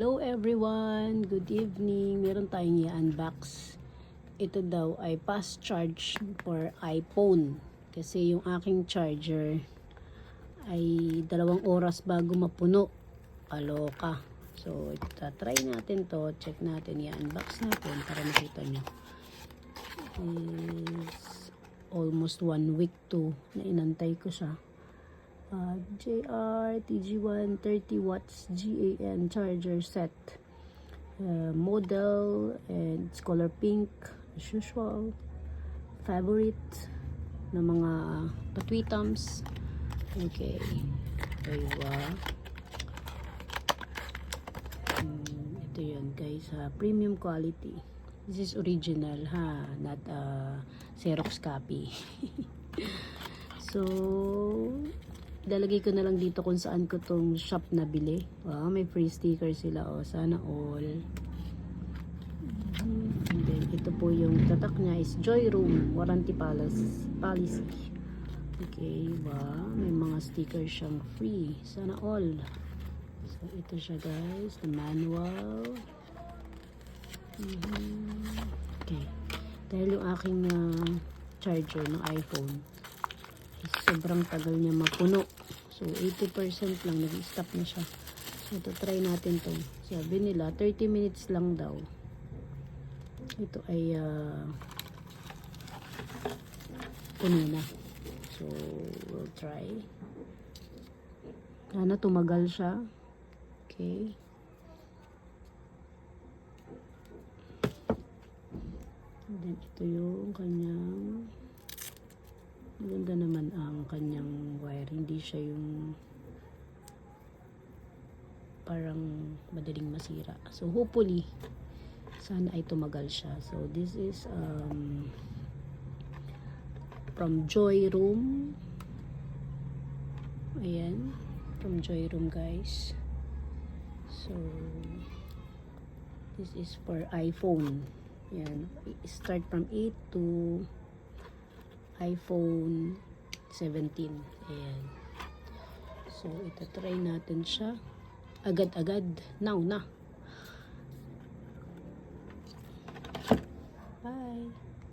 Hello everyone! Good evening! Meron tayong i-unbox. Ito daw ay fast charge for iPhone. Kasi yung aking charger ay 2 oras bago mapuno. Aloka. So, try natin to. Check natin. I-unbox natin para makita nyo. Is almost 1 week to na inantay ko siya. JR TG1 30 watts GAN charger set, model and it's color pink as usual, favorite ng mga patwitams. Okay, diba? Ito yun guys, premium quality. This is original ha, not Xerox copy. So lalagay ko na lang dito kung saan ko tong shop nabili. Wow, may free sticker sila. Oh, sana all. And then, ito po yung tatak niya is Joy Room Warranty Policy. Okay, wow. May mga sticker siyang free. Sana all. So, ito siya guys. The manual. Okay. Dahil yung aking charger ng iPhone sobrang tagal niya mapuno. So, 80% lang. Nag-stop na siya. So, ito, try natin to. Sabi nila, 30 minutes lang daw. Ito ay puno na. So, we'll try. Sana tumagal siya. Okay. And then, ito yung kanyang maganda naman ang kanyang wire. Hindi siya yung parang madaling masira. So, hopefully, sana ay tumagal siya. So, this is from Joy Room. Ayan. From Joy Room, guys. So, this is for iPhone. Ayan. Start from 8 to iPhone 17. Ayan. So, ito try natin siya. Agad-agad. Now na. Bye!